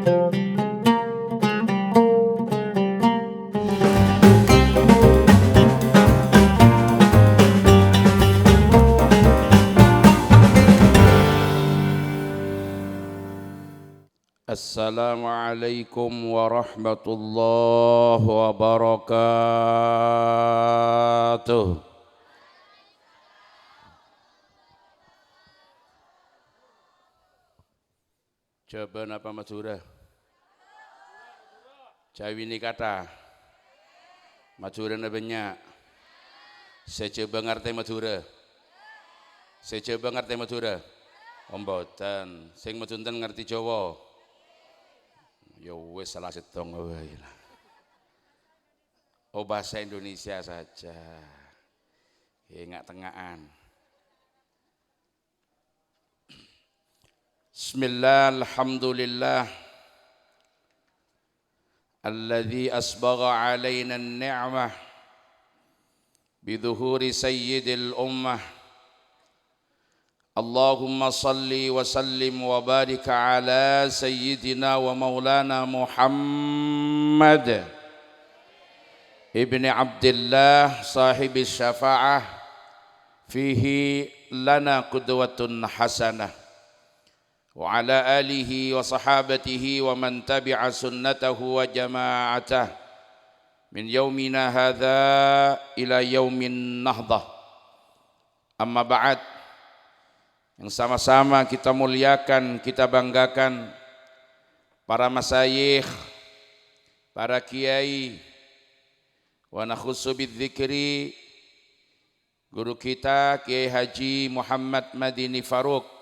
Assalamualaikum warahmatullahi wabarakatuh. Coba apa Madura? Cawi ni kata Madura na banyak. Saya coba ngerti Madura. Saya coba ngerti Madura. Ombotan, sing Madunten ngerti Jawa. Ya wis salah setong wae lah. Oh bahasa Indonesia saja. Ya enggak tengahan. Bismillah, alhamdulillah. Alladzi asbagha alaina an-ni'mah biduhuri sayyidil ummah. Allahumma salli wa sallim wa barik ala sayyidina wa maulana Muhammad ibni Abdullah sahibi syafa'ah fihi lana qudwatun hasanah wa ala alihi wa sahabatihi wa man tabi'a sunnatahu wa jama'atah min yaumina hadha ila yaumin nahdah. Amma ba'd. Yang sama-sama kita muliakan, kita banggakan para masyayikh, para kiai, wa nakhussu bidzikri guru kita Kiai Haji Muhammad Madini Faruq.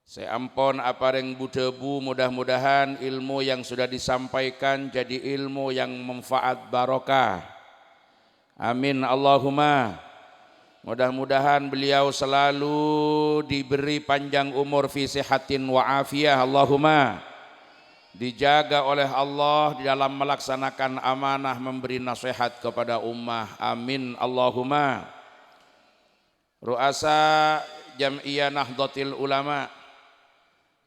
Saya ampun apareng budebu, mudah-mudahan ilmu yang sudah disampaikan jadi ilmu yang manfaat barokah. Amin Allahumma. Mudah-mudahan beliau selalu diberi panjang umur fi sihatin wa afiyah Allahumma. Dijaga oleh Allah di dalam melaksanakan amanah memberi nasihat kepada ummah. Amin Allahumma. Ru'asa Jam'iyah Nahdlatul Ulama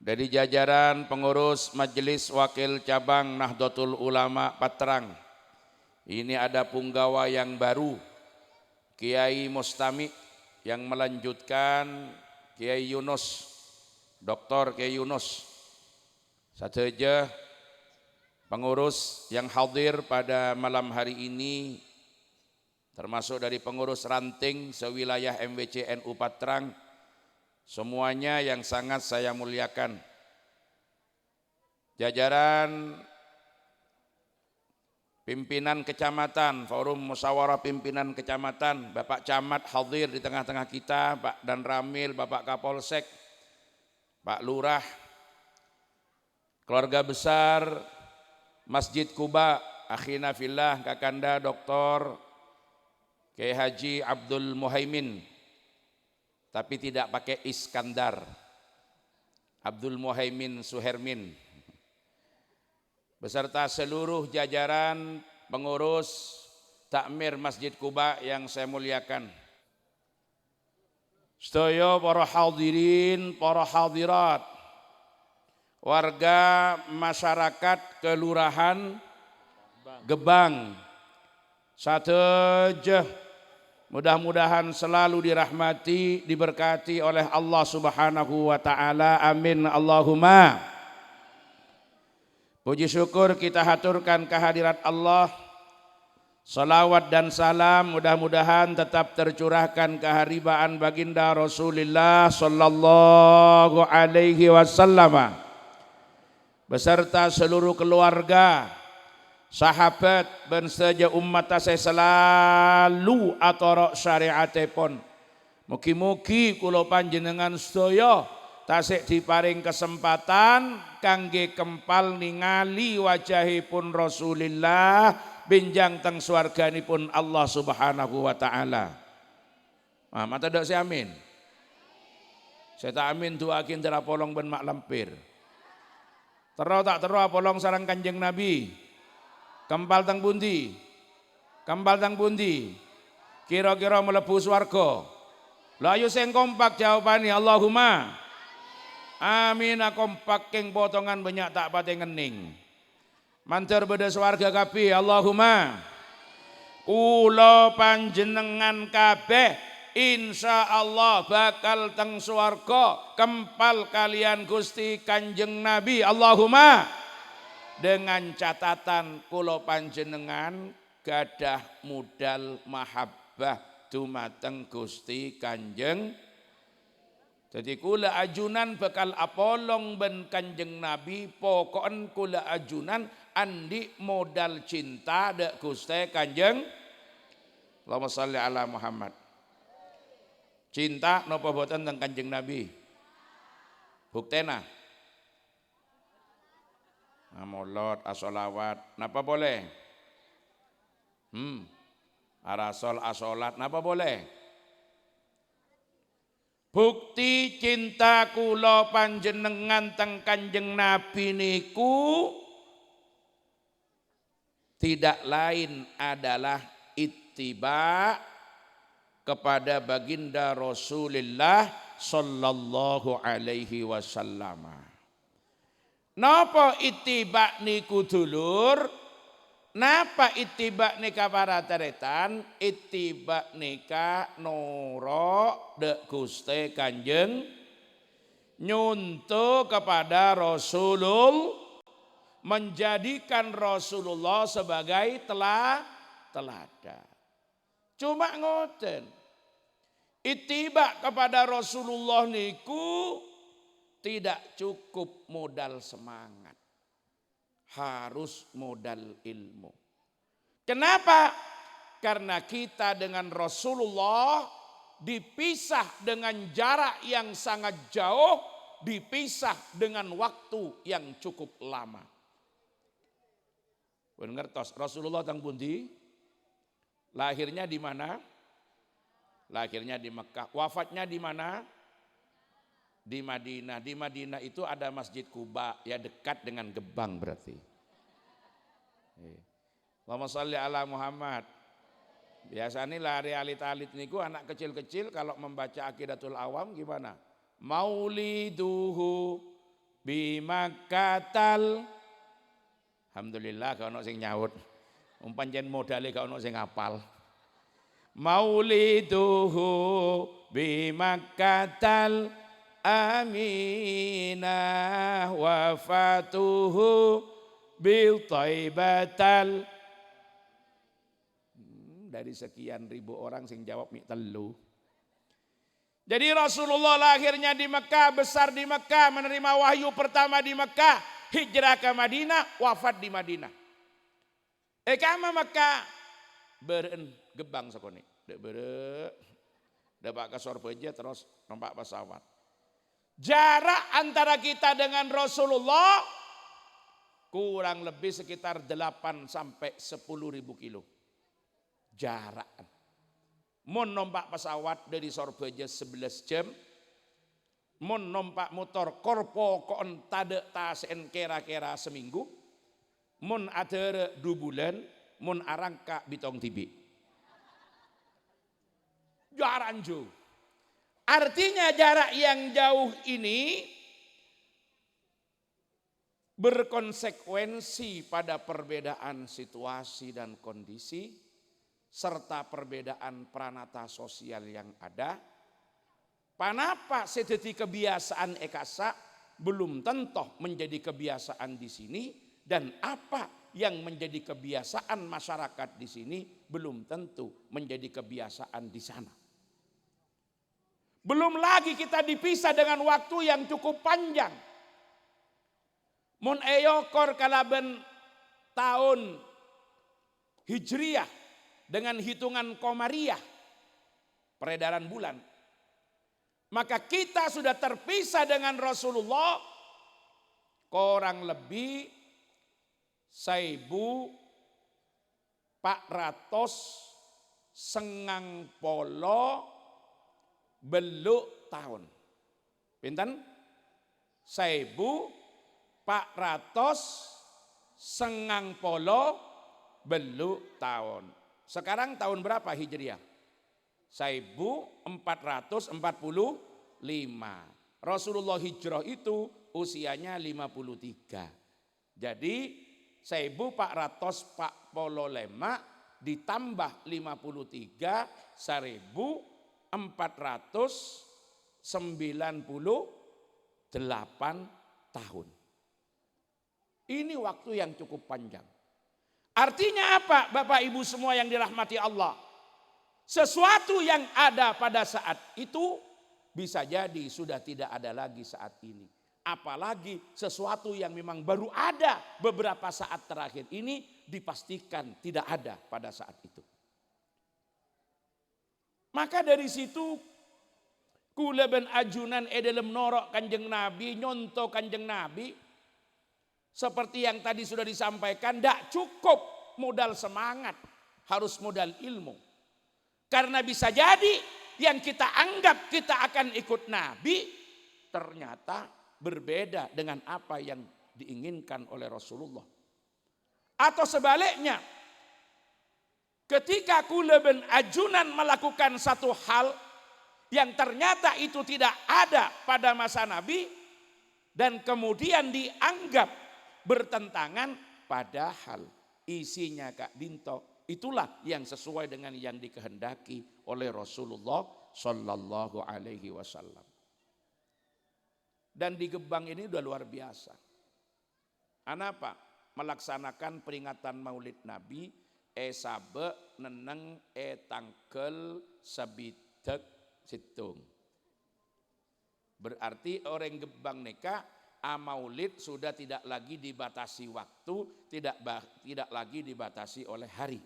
dari jajaran pengurus Majelis Wakil Cabang Nahdlatul Ulama Patrang. Ini ada punggawa yang baru, Kiai Mustami yang melanjutkan Kiai Yunus, Dr. Kiai Yunus. Saja pengurus yang hadir pada malam hari ini, termasuk dari pengurus ranting sewilayah MWC NU Patrang, semuanya yang sangat saya muliakan. Jajaran pimpinan kecamatan, forum musyawarah pimpinan kecamatan, Bapak Camat hadir di tengah-tengah kita, Pak Dan Ramil, Bapak Kapolsek, Pak Lurah, keluarga besar Masjid Kuba, akhina fillah, Kakanda Dr. Kiai Haji Abdul Muhaimin, tapi tidak pakai Iskandar, Abdul Muhaimin Suhermin, beserta seluruh jajaran pengurus takmir Masjid Kuba yang saya muliakan. Sedaya para hadirin, para hadirat, warga masyarakat Kelurahan Gebang sateja, mudah-mudahan selalu dirahmati, diberkati oleh Allah Subhanahu wa taala. Amin Allahumma. Puji syukur kita haturkan kehadirat Allah. Salawat dan salam mudah-mudahan tetap tercurahkan keharibaan baginda Rasulullah sallallahu alaihi wasallam beserta seluruh keluarga, sahabat dan saja umat saya selalu atorok syariatipun. Mugi-mugi kula panjenengan sedaya tasik diparing kesempatan kangge kempal ningali wajahipun Rasulillah benjang teng swarganipun Allah Subhanahu wa taala. Nah, mata dak si amin. Saya tak amin duakin tera polong ben mak lampir. Tero tak tero polong sarang Kanjeng Nabi. Kempal teng pundi? Kempal teng pundi? Kira-kira mlebu swarga. Lah ayo sing kompak jawabane Allahumma Amin kompak keng potongan banyak tak pate ngening. Mantur beda swarga kabeh Allahumma. Kula panjenengan kabeh insyaallah bakal teng swarga kempal kalian Gusti Kanjeng Nabi Allahumma. Dengan catatan kula panjenengan gadah modal mahabbah dumateng Gusti Kanjeng. Jadi kula ajunan bakal apolong ben Kanjeng Nabi pokoknya kula ajunan andi modal cinta dek Gusti Kanjeng. Allahumma sholli ala Muhammad. Cinta napa boten teng Kanjeng Nabi? Buktena. Molot asolawat napa boleh? Arasol asolat napa boleh? Bukti cinta kula panjenengan teng Kanjeng Nabi niku tidak lain adalah ittiba kepada baginda Rasulullah sallallahu alaihi wasallam. Napa ittiba niku dulur? Napa ittiba nika para taretan? Ittiba nika noro de Gusti Kanjeng nyuntuh kepada Rasulullah, menjadikan Rasulullah sebagai teladan. Cuma ngoten. Ittiba kepada Rasulullah niku tidak cukup modal semangat. Harus modal ilmu. Kenapa? Karena kita dengan Rasulullah dipisah dengan jarak yang sangat jauh, dipisah dengan waktu yang cukup lama. Ngertos Rasulullah teng pundi? Lahirnya di mana? Lahirnya di Mekah. Wafatnya di mana? Di Madinah. Di Madinah itu ada Masjid Kuba, ya dekat dengan Gebang berarti. Allahumma sholli ala Muhammad. Biasanya lah realita-alit niku anak kecil-kecil kalau membaca Aqidatul Awam gimana? Mauliduhu bimakkatal. Alhamdulillah kalau sing nyaut. Pancen modale kalau sing ngapal. Mauliduhu bimakkatal aminah wafatuhu bil thaibatal. Dari sekian ribu orang sing jawab mik telu. Jadi Rasulullah lahirnya di Mekah, besar di Mekah, menerima wahyu pertama di Mekah, hijrah ke Madinah, wafat di Madinah. Kama Mekah beren Gebang sakone. Dek bere. Dek ke Surabaya terus numpak pesawat. Jarak antara kita dengan Rasulullah kurang lebih sekitar 8 sampai 10.000 kilo. Jarak. Mun numpak pesawat dari Surabaya 11 jam. Mun numpak motor korpo kon tade tasen kira-kira seminggu. Mun ada 2 bulan, mun arangka bitong tibi. Jarak jauh. Artinya jarak yang jauh ini berkonsekuensi pada perbedaan situasi dan kondisi serta perbedaan pranata sosial yang ada. Panapa sedeti kebiasaan ekasa belum tentu menjadi kebiasaan di sini, dan apa yang menjadi kebiasaan masyarakat di sini belum tentu menjadi kebiasaan di sana. Belum lagi kita dipisah dengan waktu yang cukup panjang. Mun eyokor kalaben tahun Hijriyah dengan hitungan Komariah, peredaran bulan. Maka kita sudah terpisah dengan Rasulullah kurang lebih 1490 beluk tahun. Pinten? 1490 beluk tahun. Sekarang tahun berapa Hijriah? 1445. Rasulullah hijrah itu usianya 53. Jadi 1400 Pak Polo Lema ditambah 53 1498 tahun. Ini waktu yang cukup panjang. Artinya apa Bapak Ibu semua yang dirahmati Allah? Sesuatu yang ada pada saat itu bisa jadi sudah tidak ada lagi saat ini. Apalagi sesuatu yang memang baru ada beberapa saat terakhir ini dipastikan tidak ada pada saat itu. Maka dari situ kula ben ajunan dalam norok Kanjeng Nabi, nyontoh Kanjeng Nabi. Seperti yang tadi sudah disampaikan, tidak cukup modal semangat, harus modal ilmu. Karena bisa jadi yang kita anggap kita akan ikut Nabi, ternyata berbeda dengan apa yang diinginkan oleh Rasulullah. Atau sebaliknya, ketika kula ben ajunan melakukan satu hal yang ternyata itu tidak ada pada masa Nabi, dan kemudian dianggap bertentangan, padahal isinya Kak Dinto itulah yang sesuai dengan yang dikehendaki oleh Rasulullah Sallallahu Alaihi Wasallam. Dan di Gebang ini udah luar biasa. Kenapa? Melaksanakan peringatan Maulid Nabi sabe neneng tangkel sabidek situng. Berarti orang Gebang neka Maulid sudah tidak lagi dibatasi waktu, tidak lagi dibatasi oleh hari.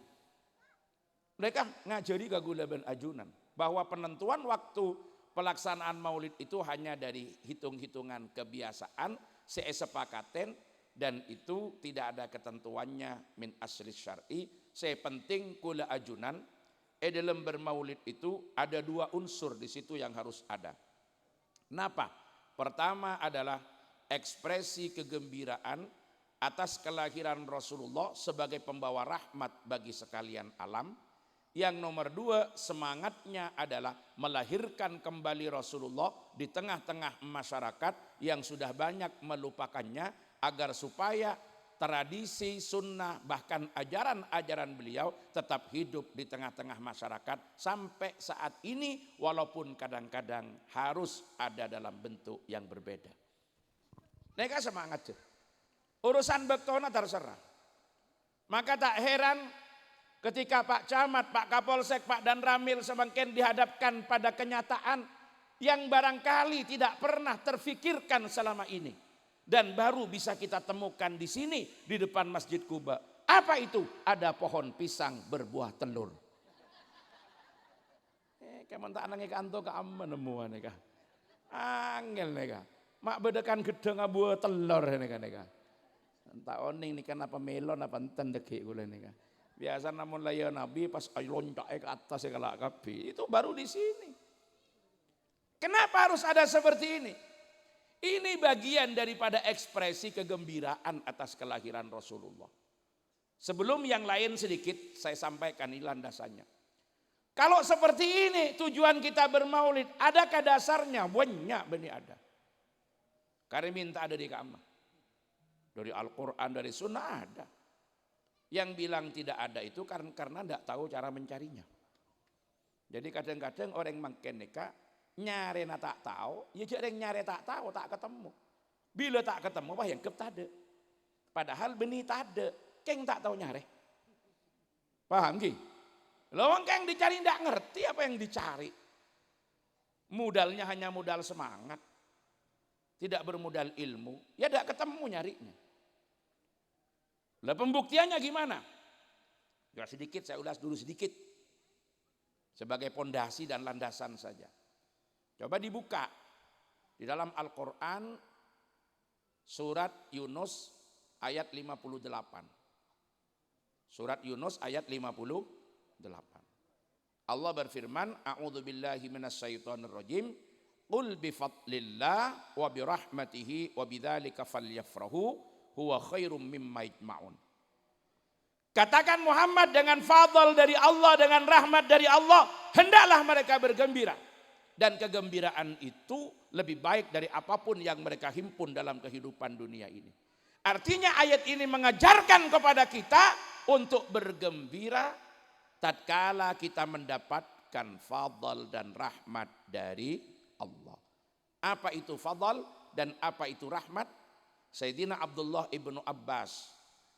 Mereka ngajari ke kula ben ajunan bahwa penentuan waktu pelaksanaan Maulid itu hanya dari hitung-hitungan kebiasaan, sepakaten, dan itu tidak ada ketentuannya min asli syar'i. Sepenting kula ajunan dalam bermaulid itu ada dua unsur di situ yang harus ada. Kenapa? Pertama adalah ekspresi kegembiraan atas kelahiran Rasulullah sebagai pembawa rahmat bagi sekalian alam. Yang nomor dua, semangatnya adalah melahirkan kembali Rasulullah di tengah-tengah masyarakat yang sudah banyak melupakannya, agar supaya tradisi, sunnah, bahkan ajaran-ajaran beliau tetap hidup di tengah-tengah masyarakat sampai saat ini, walaupun kadang-kadang harus ada dalam bentuk yang berbeda. Mereka semangat tuh. Urusan bektona terserah. Maka tak heran ketika Pak Camat, Pak Kapolsek, Pak Danramil semakin dihadapkan pada kenyataan yang barangkali tidak pernah terfikirkan selama ini. Dan baru bisa kita temukan di sini di depan Masjid Kuba. Apa itu? Ada pohon pisang berbuah telur. Kayak tak nangis kanto ke amma nemuan neka. Angel neka. Mak bedekan gedeng buah telur neka. Tak oning nih kan apa melon apa enten deki gula neka. Biasa namun layan Nabi pas loncat ke atas ya kalak kapi. Itu baru di sini. Kenapa harus ada seperti ini? Ini bagian daripada ekspresi kegembiraan atas kelahiran Rasulullah. Sebelum yang lain sedikit saya sampaikan ini landasannya. Kalau seperti ini tujuan kita bermaulid, adakah dasarnya? Banyak benih ada. Karena minta ada di kamar. Dari Al-Quran, dari Sunnah ada. Yang bilang tidak ada itu karena tidak tahu cara mencarinya. Jadi kadang-kadang orang makin nikah nyare na tak tahu, ya jadi nyare tak tahu, tak ketemu. Bila tak ketemu, wah yang tade. Padahal benih tade, keng tak tahu nyare. Paham ki? Lawang keng dicari tidak ngerti apa yang dicari. Modalnya hanya modal semangat, tidak bermodal ilmu, ya tidak ketemu nyarinya. Lah pembuktiannya gimana? Ya sedikit saya ulas dulu sedikit sebagai pondasi dan landasan saja. Coba dibuka di dalam Al-Quran surat Yunus ayat 58. Surat Yunus ayat 58. Allah berfirman, a'udzubillahi minasyaitonir rajim, qul bifadlillah wa birahmatihi wa bidzalika falyafrahu huwa khairum mimma yajma'un. Katakan Muhammad, dengan fadl dari Allah, dengan rahmat dari Allah, hendaklah mereka bergembira. Dan kegembiraan itu lebih baik dari apapun yang mereka himpun dalam kehidupan dunia ini. Artinya ayat ini mengajarkan kepada kita untuk bergembira tatkala kita mendapatkan fadl dan rahmat dari Allah. Apa itu fadl dan apa itu rahmat? Sayyidina Abdullah ibnu Abbas,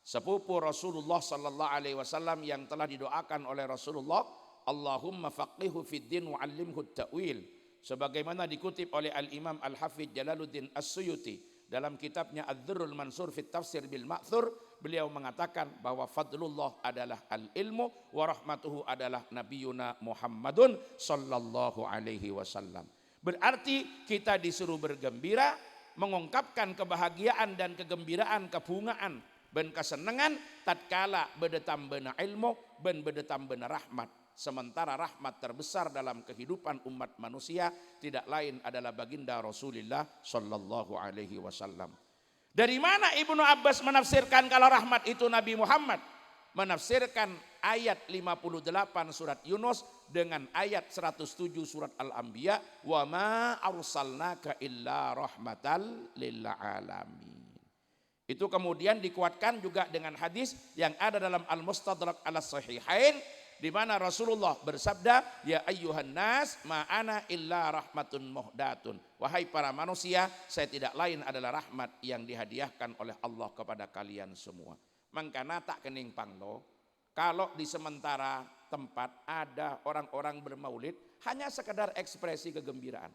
sepupu Rasulullah sallallahu alaihi wasallam yang telah didoakan oleh Rasulullah, Allahumma faqihu fid din wa 'allimhu at-ta'wil, sebagaimana dikutip oleh Al-Imam Al-Hafidz Jalaluddin As-Suyuti dalam kitabnya Adz-Dzurrul Mansur fit Tafsir bil Ma'thur. Beliau mengatakan bahwa fadlullah adalah al-ilmu wa rahmatuhu adalah nabiyuna Muhammadun sallallahu alaihi wasallam. Berarti kita disuruh bergembira, mengungkapkan kebahagiaan dan kegembiraan, kebungaan ben kesenangan tatkala bedetam bena ilmu ben bedetam bena rahmat. Sementara rahmat terbesar dalam kehidupan umat manusia tidak lain adalah baginda Rasulullah sallallahu alaihi wasallam. Dari mana Ibnu Abbas menafsirkan kalau rahmat itu Nabi Muhammad? Menafsirkan ayat 58 surat Yunus dengan ayat 107 surat Al-Anbiya, wa ma arsalnaka illa rahmatal lil alamin. Itu kemudian dikuatkan juga dengan hadis yang ada dalam Al-Mustadrak ala Sahihain, di mana Rasulullah bersabda, ya ayyuhan nas ma ana illa rahmatun muhdatun. Wahai para manusia, saya tidak lain adalah rahmat yang dihadiahkan oleh Allah kepada kalian semua. Mangkana tak kening panglo, kalau di sementara tempat ada orang-orang bermaulid hanya sekedar ekspresi kegembiraan.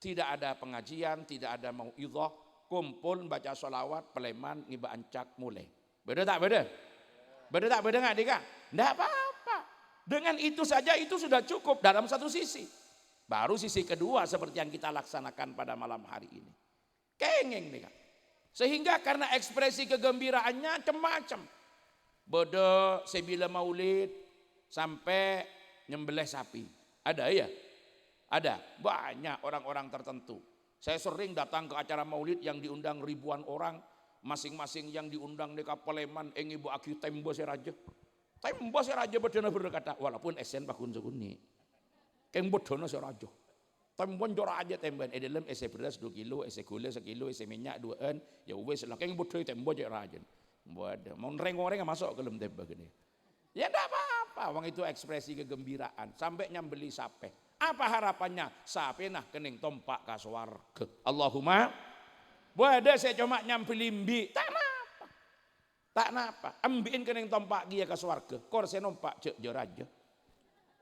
Tidak ada pengajian, tidak ada mau'izah, kumpul baca sholawat, peleman, ngiba ancak mulai. Beda tak beda? Beda tak beda nggak Dika? Nggak apa-apa. Dengan itu saja itu sudah cukup dalam satu sisi. Baru sisi kedua seperti yang kita laksanakan pada malam hari ini. Kengeng Dika. Sehingga karena ekspresi kegembiraannya macam-macam. Bodoh sebila maulid sampai nyembelih sapi. Ada ya? Ada. Banyak orang-orang tertentu. Saya sering datang ke acara maulid yang diundang ribuan orang. Masing-masing yang diundang di Kapaleman ibu aki tembo seraja. Tembo seraja bedana berkata walaupun esen bakun sekuni. Keng bodono seraja. Tembo jora aja temban dalam ese beras 2 kilo, ese gula 1 kilo, ese minyak 2an. Ya wes lah keng bodoh tembo jora aja. Bodoh. Mau reng-reng masuk ke dalam tembo gini. Ya enggak apa-apa. Wong itu ekspresi kegembiraan sampai nyambeli sape. Apa harapannya? Sape nah kening tompak ka swarga. Allahumma bodoh saya cuma nyambeli mbi. Tak napa. Tak napa. Ambiin kening tompak dia ke swarga. Kor saya nompak cek raja.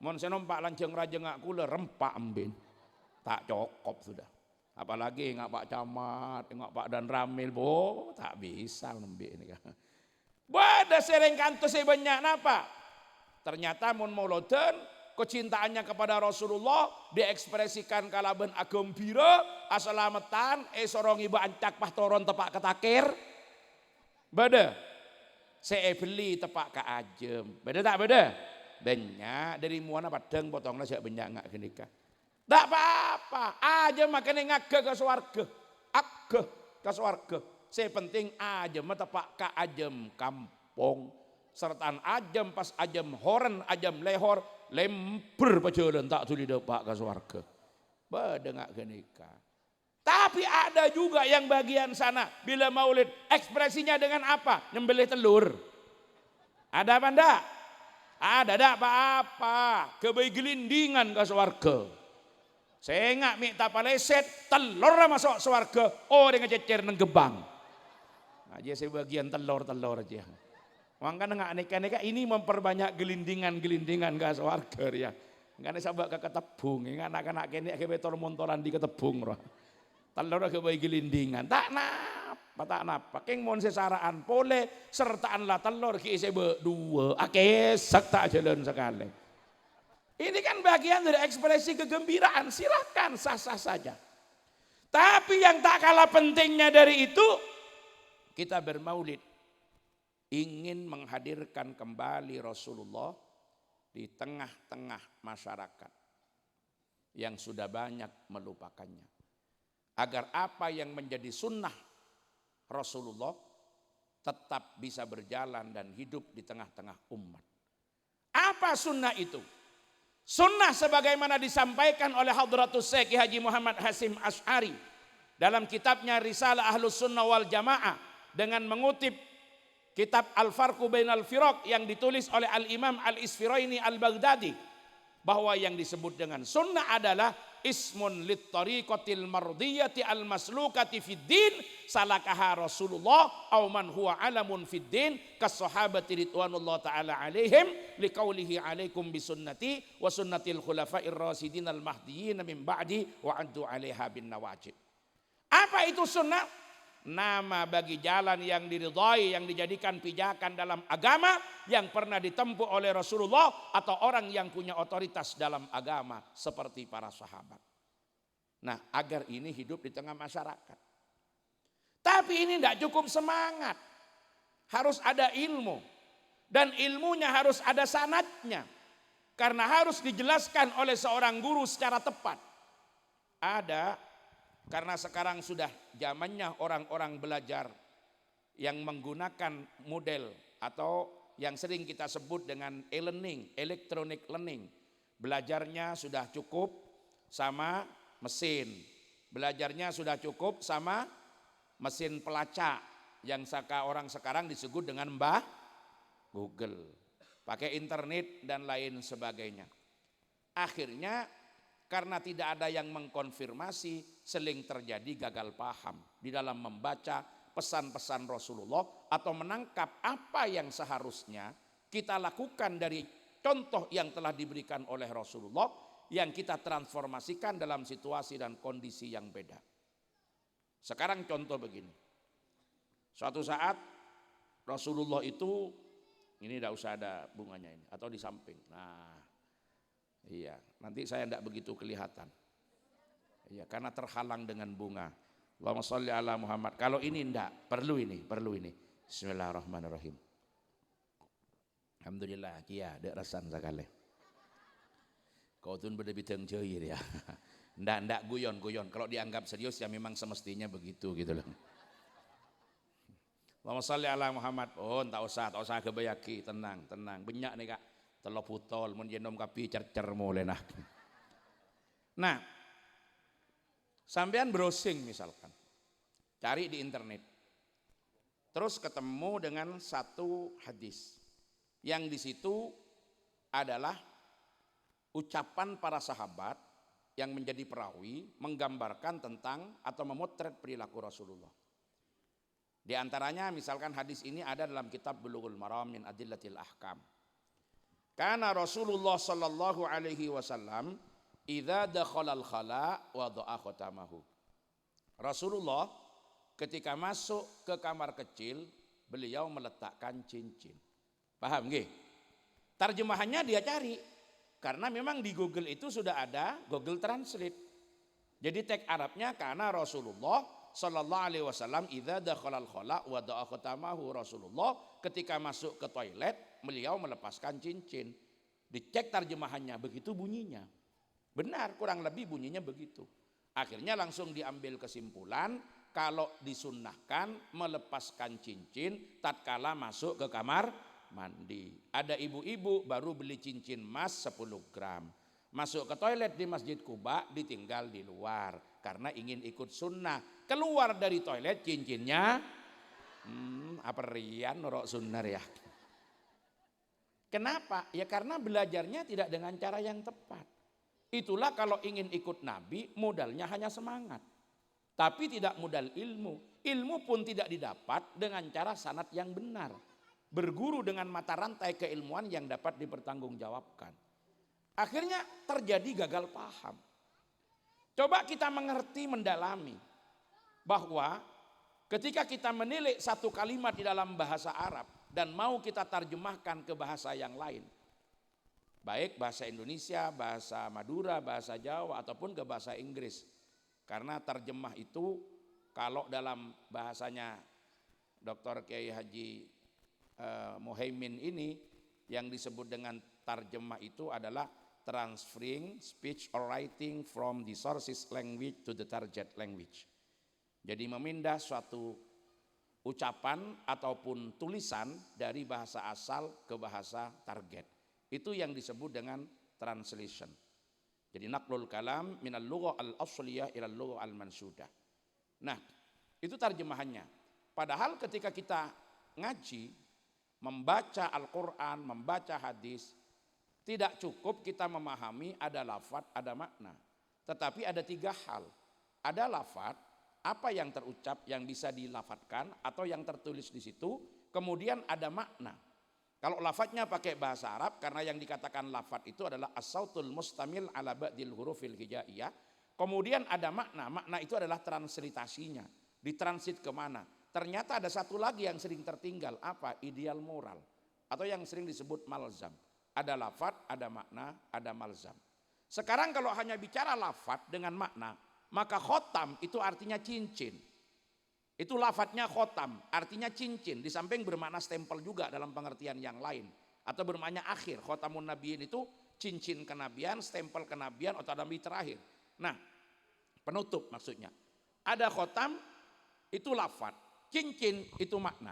Mon saya nompak lanceng raja ngak kula rempak ambin. Tak cukup sudah. Apalagi ngak Pak Camat, ngak Pak Dan Ramil, tak bisa nembe ini kan. Bodoh sering kantos saya banyak napa. Ternyata mon mauludan kecintaannya kepada Rasulullah diekspresikan kalaban agembira, asalametan, sorongi ba ancak pahtoron tepak ketakir. Beda. Saya beli tepak ke ajem. Beda tak beda? Banyak dari muana padang potongnya saya banyak ngak kenika. Tak apa-apa. Ajem makanya ngage ke swarga. Ageh ke swarga. Saya penting ajem tepak ke ajem kampung. Sertaan ajem pas ajem horen, ajem lehor. Lemper pajalan tak tuli depak ke swarga. Beda ngak kenika. Tapi ada juga yang bagian sana bila maulid ekspresinya dengan apa? Nyembelih telur. Ada apa enggak? Ada enggak apa-apa. Kebaik gelindingan ke swarga. Saya enggak minta paleset telur masuk swarga. Oh dengan cecer neng gebang. Aja saya bagian telur-telur aja. Makanya enggak neka-neka ini memperbanyak gelindingan-gelindingan ke swarga ya. Enggak sabak ke ketebung, anak-anak kene ke betor montoran di ketebung roh. Telur ke bayi gelindingan, tak napa. Keng mon sesaraan pole sertaan lah telur ki ise berdua, akesek tak jalan sekali. Ini kan bagian dari ekspresi kegembiraan, silahkan sah-sah saja. Tapi yang tak kalah pentingnya dari itu, kita bermaulid ingin menghadirkan kembali Rasulullah di tengah-tengah masyarakat yang sudah banyak melupakannya. Agar apa yang menjadi sunnah Rasulullah tetap bisa berjalan dan hidup di tengah-tengah umat. Apa sunnah itu? Sunnah sebagaimana disampaikan oleh Hadratus Syekh Haji Muhammad Hasyim Asy'ari dalam kitabnya Risalah Ahlus Sunnah wal Jamaah dengan mengutip kitab Al-Farqu Bainal Firaq yang ditulis oleh Al-Imam Al-Isfiraini Al-Baghdadi, bahwa yang disebut dengan sunnah adalah ismun lit tariqatil mardiyati al maslukati fid din salakaha Rasulullah aw man huwa alamun fid din kas sahabati ridwanullah taala alaihim liqaulihi alaikum bisunnati wa sunnatil khulafair rasyidin al mahdiyyin min ba'di wa addu 'alaiha bin nawajib. Apa itu sunnah? Nama bagi jalan yang diridhai, yang dijadikan pijakan dalam agama, yang pernah ditempuh oleh Rasulullah atau orang yang punya otoritas dalam agama seperti para sahabat. Nah, agar ini hidup di tengah masyarakat. Tapi ini tidak cukup semangat. Harus ada ilmu. Dan ilmunya harus ada sanadnya. Karena harus dijelaskan oleh seorang guru secara tepat. Karena sekarang sudah zamannya orang-orang belajar yang menggunakan model atau yang sering kita sebut dengan e-learning, electronic learning. Belajarnya sudah cukup sama mesin. Belajarnya sudah cukup sama mesin pelacak yang orang sekarang disebut dengan Mbah Google. Pakai internet dan lain sebagainya. Akhirnya karena tidak ada yang mengkonfirmasi, sering terjadi gagal paham di dalam membaca pesan-pesan Rasulullah atau menangkap apa yang seharusnya kita lakukan dari contoh yang telah diberikan oleh Rasulullah yang kita transformasikan dalam situasi dan kondisi yang beda. Sekarang contoh begini. Suatu saat Rasulullah itu, ini tidak usah ada bunganya ini atau di samping. Nah, iya, nanti saya tidak begitu kelihatan. Iya, karena terhalang dengan bunga. Allahumma sholli ala Muhammad. Kalau ini enggak, perlu ini. Bismillahirrahmanirrahim. Alhamdulillah, kia dek rasan sekali. Kau tun berdebiteng jahir ya. Enggak guyon. Kalau dianggap serius ya memang semestinya begitu gitu loh. Allahumma sholli ala Muhammad. Oh, tak usah kebayaki, tenang. Banyak nih Kak. Telo putol mun jenom kapi cer mulai nah. Nah, sampean browsing misalkan. Cari di internet. Terus ketemu dengan satu hadis. Yang di situ adalah ucapan para sahabat yang menjadi perawi menggambarkan tentang atau memotret perilaku Rasulullah. Di antaranya misalkan hadis ini ada dalam kitab Bulughul Maram min Adillatil Ahkam. Karena Rasulullah sallallahu alaihi wasallam idza dakhalal khala wada'a khatamahu. Rasulullah ketika masuk ke kamar kecil, beliau meletakkan cincin. Paham nggih? Terjemahannya dia cari. Karena memang di Google itu sudah ada Google Translate. Jadi teks Arabnya karena Rasulullah sallallahu alaihi wasallam idza dakhalal khala wada'a khatamahu. Rasulullah ketika masuk ke toilet, beliau melepaskan cincin. Dicek terjemahannya, begitu bunyinya. Benar, kurang lebih bunyinya begitu. Akhirnya langsung diambil kesimpulan kalau disunnahkan melepaskan cincin tatkala masuk ke kamar mandi. Ada ibu-ibu baru beli cincin emas 10 gram. Masuk ke toilet di Masjid Kuba ditinggal di luar karena ingin ikut sunnah. Keluar dari toilet cincinnya apa rian norok sunnah ya. Kenapa? Ya karena belajarnya tidak dengan cara yang tepat. Itulah kalau ingin ikut Nabi modalnya hanya semangat. Tapi tidak modal ilmu. Ilmu pun tidak didapat dengan cara sanad yang benar. Berguru dengan mata rantai keilmuan yang dapat dipertanggungjawabkan. Akhirnya terjadi gagal paham. Coba kita mengerti, mendalami. Bahwa ketika kita menilik satu kalimat di dalam bahasa Arab. Dan mau kita terjemahkan ke bahasa yang lain. Baik bahasa Indonesia, bahasa Madura, bahasa Jawa ataupun ke bahasa Inggris. Karena terjemah itu kalau dalam bahasanya Dr. Kiai Haji Muhaimin ini yang disebut dengan terjemah itu adalah transferring speech or writing from the sources language to the target language. Jadi memindah suatu ucapan ataupun tulisan dari bahasa asal ke bahasa target. Itu yang disebut dengan translation. Jadi naqlul kalam minal lughah al-asliyah ila lughah al-mansudah. Nah, itu terjemahannya. Padahal ketika kita ngaji, membaca Al-Quran, membaca hadis, tidak cukup kita memahami ada lafaz, ada makna. Tetapi ada 3 hal. Ada lafaz, apa yang terucap, yang bisa dilafatkan atau yang tertulis di situ. Kemudian ada makna. Kalau lafadznya pakai bahasa Arab, karena yang dikatakan lafadz itu adalah as-sautul mustamil ala ba'dil hurufil hijaiyah. Kemudian ada makna, makna itu adalah translitasinya. Ditransit kemana? Ternyata ada satu lagi yang sering tertinggal, apa? Ideal moral. Atau yang sering disebut malzam. Ada lafadz, ada makna, ada malzam. Sekarang kalau hanya bicara lafadz dengan makna, maka khotam itu artinya cincin. Itu lafadznya khotam, artinya cincin. Di samping bermakna stempel juga dalam pengertian yang lain. Atau bermakna akhir. Khotamun nabiyin itu cincin kenabian, stempel kenabian atau nabi terakhir. Nah, penutup maksudnya. Ada khotam, itu lafadz. Cincin itu makna.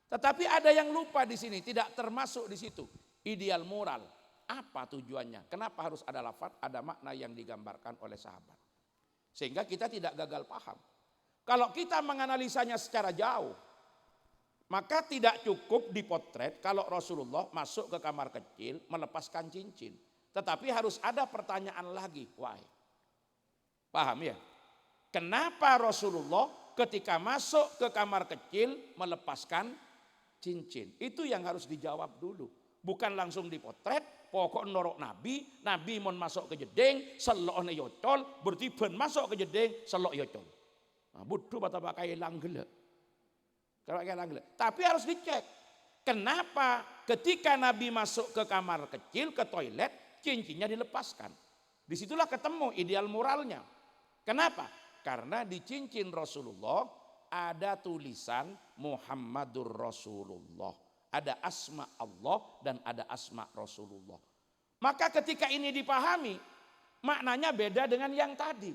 Tetapi ada yang lupa di sini, tidak termasuk di situ. Ideal moral. Apa tujuannya? Kenapa harus ada lafadz, ada makna yang digambarkan oleh sahabat? Sehingga kita tidak gagal paham. Kalau kita menganalisanya secara jauh, maka tidak cukup dipotret kalau Rasulullah masuk ke kamar kecil melepaskan cincin. Tetapi harus ada pertanyaan lagi. Why? Paham ya? Kenapa Rasulullah ketika masuk ke kamar kecil melepaskan cincin? Itu yang harus dijawab dulu. Bukan langsung dipotret, pokok norok Nabi mon masuk ke jeding, selok ne yocol, berarti ben masuk ke jeding, selok yocol. Nah, bodoh pakai langgele. Tapi harus dicek. Kenapa ketika Nabi masuk ke kamar kecil, ke toilet, cincinnya dilepaskan. Disitulah ketemu ideal moralnya. Kenapa? Karena di cincin Rasulullah ada tulisan Muhammadur Rasulullah. Ada asma Allah dan ada asma Rasulullah. Maka ketika ini dipahami, maknanya beda dengan yang tadi.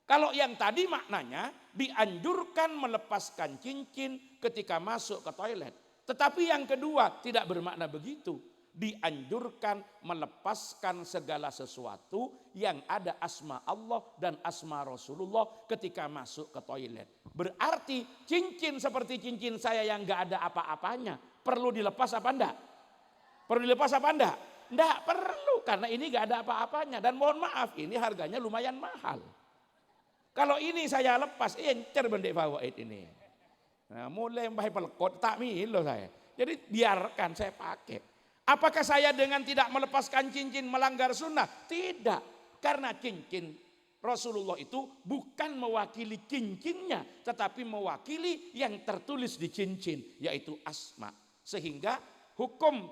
Kalau yang tadi maknanya dianjurkan melepaskan cincin ketika masuk ke toilet. Tetapi yang kedua tidak bermakna begitu. Dianjurkan melepaskan segala sesuatu yang ada asma Allah dan asma Rasulullah ketika masuk ke toilet. Berarti cincin seperti cincin saya yang gak ada apa-apanya perlu dilepas apa enggak? Perlu dilepas apa enggak? Enggak perlu, karena ini gak ada apa-apanya. Dan mohon maaf, ini harganya lumayan mahal. Kalau ini saya lepas, encer bendek fawaid ini. Nah, mulai mbah pelkot tak milo saya. Jadi biarkan saya pakai. Apakah saya dengan tidak melepaskan cincin melanggar sunnah? Tidak. Karena cincin Rasulullah itu bukan mewakili cincinnya, tetapi mewakili yang tertulis di cincin, yaitu asma. Sehingga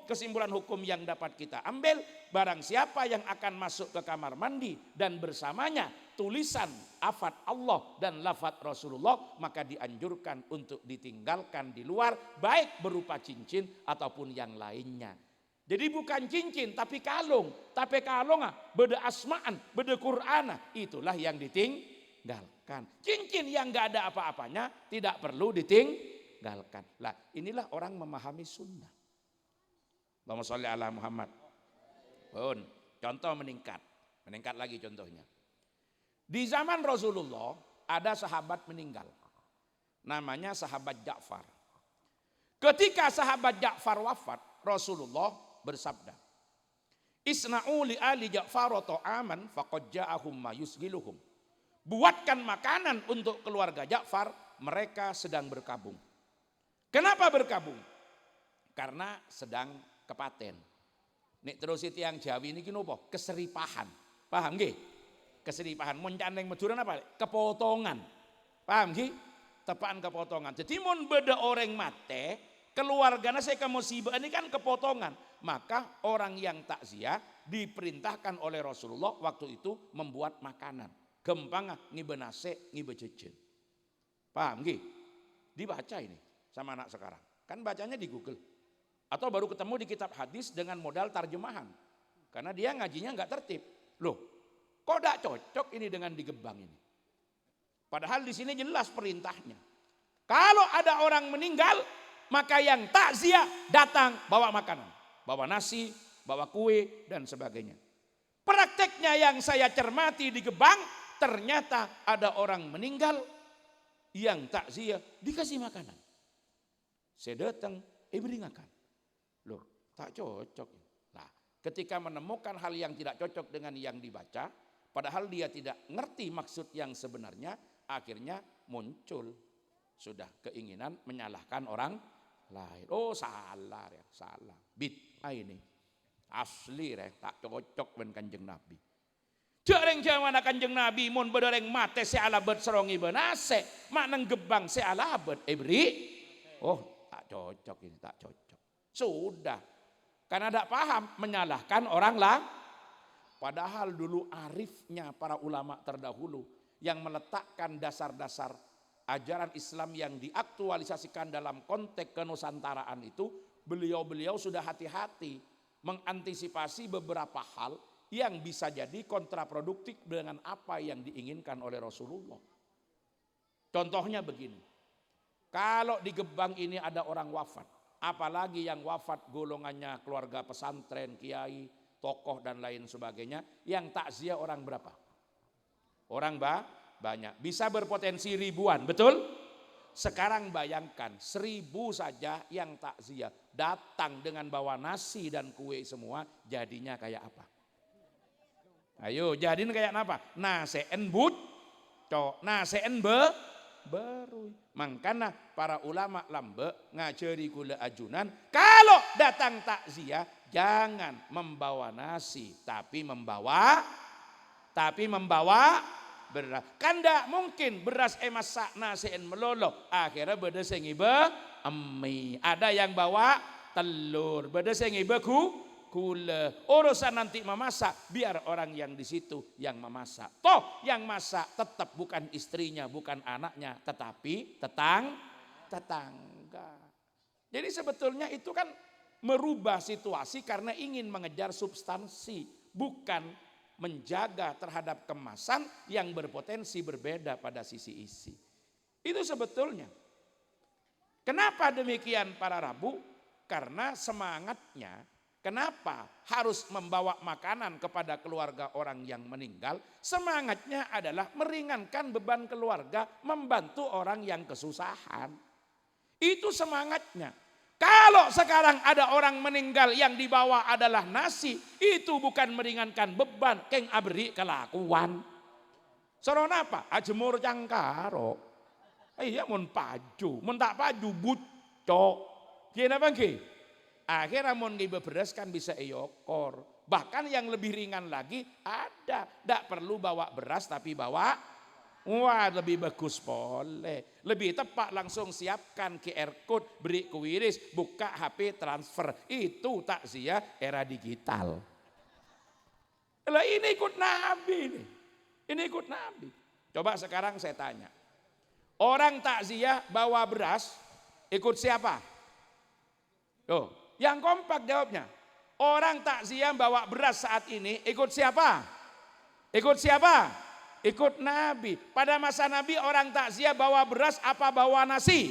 kesimpulan hukum yang dapat kita ambil, barang siapa yang akan masuk ke kamar mandi dan bersamanya tulisan lafaz Allah dan lafaz Rasulullah, maka dianjurkan untuk ditinggalkan di luar, baik berupa cincin ataupun yang lainnya. Jadi bukan cincin tapi kalung, beda asma'an, beda Qur'ana, itulah yang ditinggalkan. Cincin yang gak ada apa-apanya tidak perlu ditinggalkan. Lah, inilah orang memahami sunnah. Allahumma sholli ala Muhammad. Contoh meningkat lagi contohnya. Di zaman Rasulullah ada sahabat meninggal. Namanya sahabat Ja'far. Ketika sahabat Ja'far wafat, Rasulullah bersabda, "Isna'u li ali Ja'far ta'aman faqad ja'ahum ma yusgiluhum." Buatkan makanan untuk keluarga Ja'far, mereka sedang berkabung. Kenapa berkabung? Karena sedang kepaten. Nek terus yang Jawi ini kenapa? Keseripahan. Paham nggih? Keseripahan. Mun candeng Maduran apa? Kepotongan. Paham nggih? Tepaan kepotongan. Jadi mun beda orang mate, keluarganya saya musibah ini kan kepotongan. Maka orang yang takziah diperintahkan oleh Rasulullah waktu itu membuat makanan. Gempang ngibe nase, ngibe jejen. Paham nggih? Dibaca ini sama anak sekarang. Kan bacanya di Google. Atau baru ketemu di kitab hadis dengan modal tarjemahan. Karena dia ngajinya nggak tertib. Loh, kok tidak cocok ini dengan di Gebang ini? Padahal di sini jelas perintahnya. Kalau ada orang meninggal, maka yang takziah datang bawa makanan. Bawa nasi, bawa kue dan sebagainya. Prakteknya yang saya cermati di Gebang, ternyata ada orang meninggal yang takziah dikasih makanan. Saya datang, beri makan. Loh, tak cocok. Nah, ketika menemukan hal yang tidak cocok dengan yang dibaca, padahal dia tidak ngerti maksud yang sebenarnya, akhirnya muncul sudah keinginan menyalahkan orang lain. Oh, salah ya, salah. Bid'ah ini. Asli rek, tak cocok dengan Kanjeng Nabi. Jareng jaman Kanjeng Nabi mun bedereng mate se alabet serongi benase, mak nang Gebang se alabet beri. Oh, tak cocok ini, tak cocok. Sudah. Karena tidak paham menyalahkan orang lah. Padahal dulu arifnya para ulama terdahulu yang meletakkan dasar-dasar ajaran Islam yang diaktualisasikan dalam konteks kenusantaraan itu, beliau-beliau sudah hati-hati mengantisipasi beberapa hal yang bisa jadi kontraproduktif dengan apa yang diinginkan oleh Rasulullah. Contohnya begini, kalau di Gebang ini ada orang wafat, apalagi yang wafat golongannya keluarga pesantren, kiai, tokoh dan lain sebagainya, yang takziah orang berapa? Orang banyak, bisa berpotensi ribuan, betul? Sekarang bayangkan 1000 saja yang takziah datang dengan bawa nasi dan kue semua, jadinya kayak apa? Ayo, jadiin kayak apa? Naseen naseen baru. Makanya para ulama lambe ngajari kula ajunan, kalau datang takziah jangan membawa nasi, tapi membawa beras. Kan tidak mungkin beras masak nasi melolo. Akhirnya beda sing iba emi. Ada yang bawa telur, beda sing iba gula. Urusan nanti memasak biar orang yang di situ yang memasak. Toh yang masak tetap bukan istrinya, bukan anaknya, tetapi tetangga. Jadi sebetulnya itu kan merubah situasi karena ingin mengejar substansi, bukan menjaga terhadap kemasan yang berpotensi berbeda pada sisi isi. Itu sebetulnya. Kenapa demikian para Rabu? Karena semangatnya, kenapa harus membawa makanan kepada keluarga orang yang meninggal? Semangatnya adalah meringankan beban keluarga, membantu orang yang kesusahan. Itu semangatnya. Kalau sekarang ada orang meninggal yang dibawa adalah nasi, itu bukan meringankan beban, keng abri kelakuan. Soron apa? Ajemur cangkaro. Iya mun paju, mun tak paju bucok. Gimana bang? Akhirnya mun beberes kan bisa eyokor. Bahkan yang lebih ringan lagi ada, tidak perlu bawa beras tapi bawa. Wah, lebih bagus boleh. Lebih tepat langsung siapkan QR code, beri kuiris, buka HP transfer. Itu takziah era digital. Lah ini ikut Nabi nih. Ini ikut Nabi. Coba sekarang saya tanya. Orang takziah bawa beras, ikut siapa? Tuh, yang kompak jawabnya. Orang takziah bawa beras saat ini, ikut siapa? Ikut siapa? Ikut Nabi. Pada masa Nabi orang takziah bawa beras apa bawa nasi?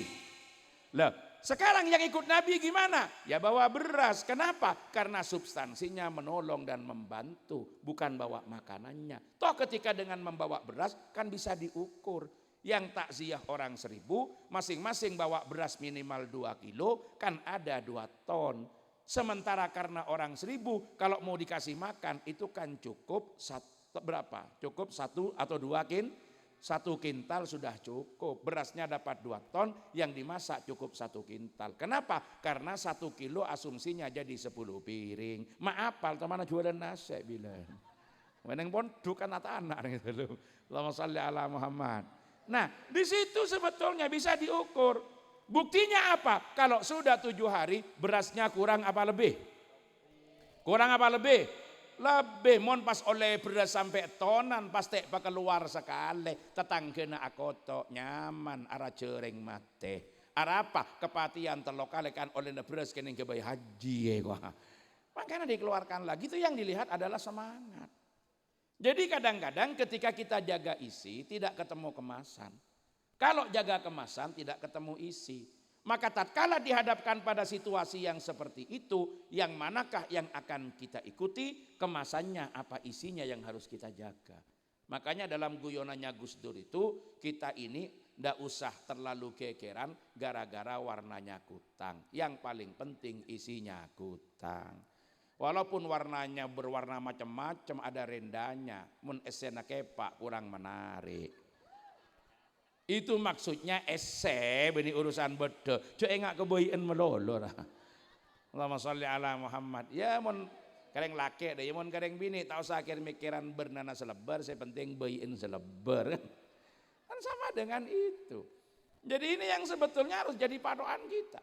Loh, sekarang yang ikut Nabi gimana? Ya bawa beras. Kenapa? Karena substansinya menolong dan membantu, bukan bawa makanannya. Toh ketika dengan membawa beras kan bisa diukur. Yang takziah orang 1000, masing-masing bawa beras minimal 2 kilo, kan ada 2 ton. Sementara karena orang 1000, kalau mau dikasih makan itu kan cukup berapa? Cukup 1 atau 2 1 kintal sudah cukup. Berasnya dapat 2 ton, yang dimasak cukup 1 kintal. Kenapa? Karena 1 kilo asumsinya jadi 10 piring. Maaf, teman jualan nasi bilang. Meneng pondok kan anak gitu loh. Allahumma shalli ala Muhammad. Nah, di situ sebetulnya bisa diukur. Buktinya apa? Kalau sudah 7 hari berasnya kurang apa lebih? Kurang apa lebih? Lebih, mon pas oleh beras sampai tonan pasti keluar sekali. Tetanggena akoto nyaman arah cereng mate. Arah apa? Kepatian terlokal kan oleh beras kene ke bayi haji ya. Makanya dikeluarkan lagi, itu yang dilihat adalah semangat. Jadi kadang-kadang ketika kita jaga isi tidak ketemu kemasan. Kalau jaga kemasan tidak ketemu isi. Maka tatkala dihadapkan pada situasi yang seperti itu, yang manakah yang akan kita ikuti, kemasannya apa isinya yang harus kita jaga. Makanya dalam guyonannya Gus Dur itu, kita ini ndak usah terlalu kekeran gara-gara warnanya kutang. Yang paling penting isinya kutang. Walaupun warnanya berwarna macam-macam, ada rendanya, mun esena kepak kurang menarik. Itu maksudnya ese beni urusan bedo. Cuk engak keboyan melolo lah. Allahumma sholli ala Muhammad. Ya mun kareng laki deh, ya mun kareng bini tak usah akhir mikiran bernana selebar, saya penting bayin selebar. Kan sama dengan itu. Jadi ini yang sebetulnya harus jadi patokan kita.